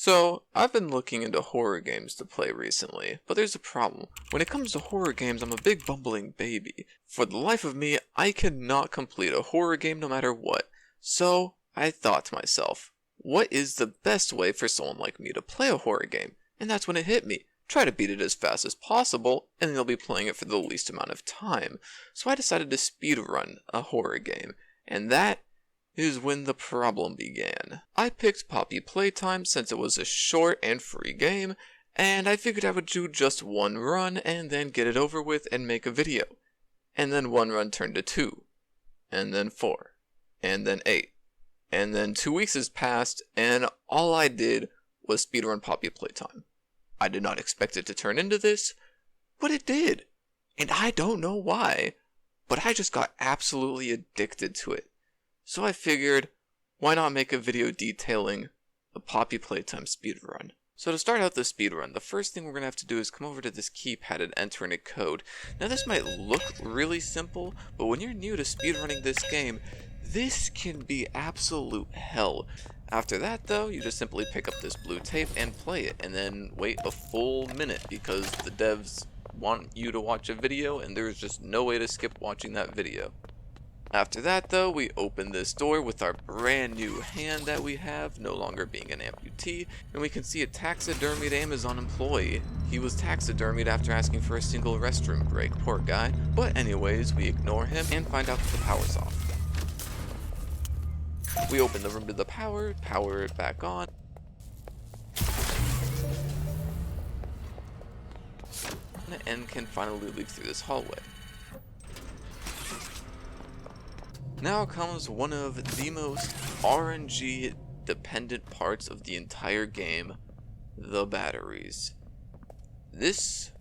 So, I've been looking into horror games to play recently, but there's a problem. When it comes to horror games, I'm a big bumbling baby. For the life of me, I cannot complete a horror game no matter what. So, I thought to myself, what is the best way for someone like me to play a horror game? And that's when it hit me. Try to beat it as fast as possible, and then you'll be playing it for the least amount of time. So I decided to speedrun a horror game, and that is when the problem began. I picked Poppy Playtime since it was a short and free game, and I figured I would do just one run and then get it over with and make a video. And then one run turned to 2, and then 4, and then 8. And then 2 weeks has passed, and all I did was speedrun Poppy Playtime. I did not expect it to turn into this, but it did. And I don't know why, but I just got absolutely addicted to it. So I figured, why not make a video detailing the Poppy Playtime speedrun? So to start out the speedrun, the first thing we're going to have to do is come over to this keypad and enter in a code. Now this might look really simple, but when you're new to speedrunning this game, this can be absolute hell. After that though, you just simply pick up this blue tape and play it, and then wait a full minute because the devs want you to watch a video and there's just no way to skip watching that video. After that though, we open this door with our brand new hand that we have, no longer being an amputee, and we can see a taxidermied Amazon employee. He was taxidermied after asking for a single restroom break, poor guy. But anyways, we ignore him and find out that the power's off. We open the room to the power it back on, and can finally leave through this hallway. Now comes one of the most RNG dependent parts of the entire game, the batteries. This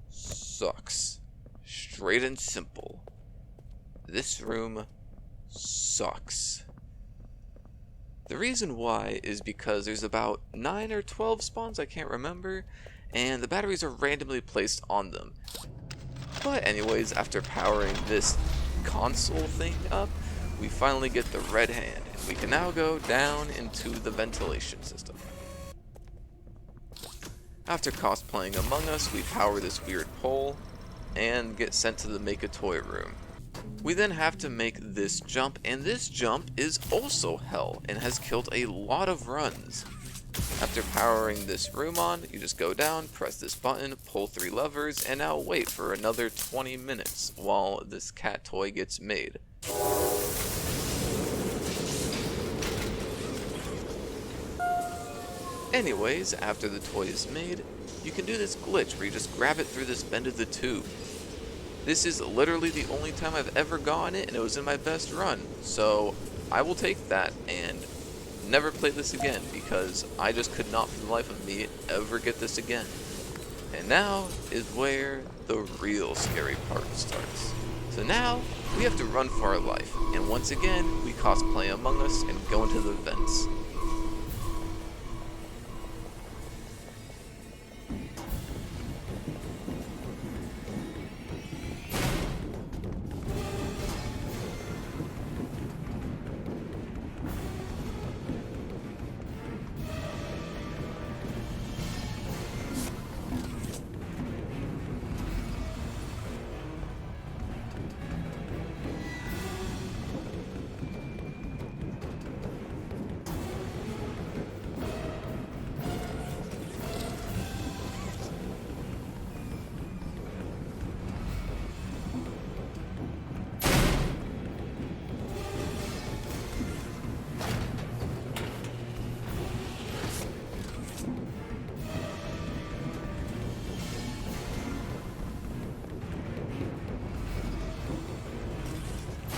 sucks. Straight and simple. This room sucks. The reason why is because there's about 9 or 12 spawns, I can't remember, and the batteries are randomly placed on them. But anyways, after powering this console thing up, we finally get the red hand, and we can now go down into the ventilation system. After cosplaying Among Us, we power this weird pole, and get sent to the Make a Toy room. We then have to make this jump, and this jump is also hell, and has killed a lot of runs. After powering this room on, you just go down, press this button, pull 3 levers, and now wait for another 20 minutes while this cat toy gets made. Anyways, after the toy is made, you can do this glitch where you just grab it through this bend of the tube. This is literally the only time I've ever gotten it, and it was in my best run, so I will take that and never play this again because I just could not for the life of me ever get this again. And now is where the real scary part starts. So now, we have to run for our life, and once again, we cosplay Among Us and go into the vents.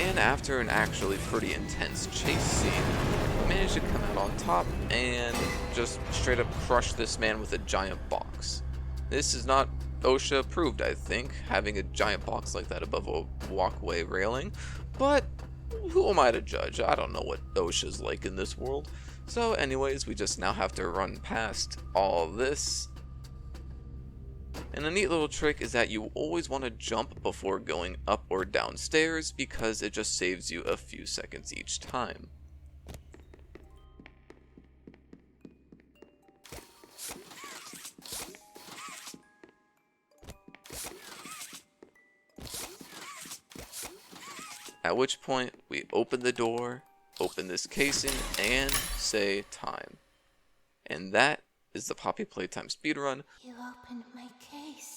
And after an actually pretty intense chase scene, we managed to come out on top and just straight up crush this man with a giant box. This is not OSHA approved, I think, having a giant box like that above a walkway railing, but who am I to judge? I don't know what OSHA's like in this world. So anyways, we just now have to run past all this. And a neat little trick is that you always want to jump before going up or down stairs because it just saves you a few seconds each time. At which point, we open the door, open this casing, and say time. And that is the Poppy Playtime speedrun. You opened my case.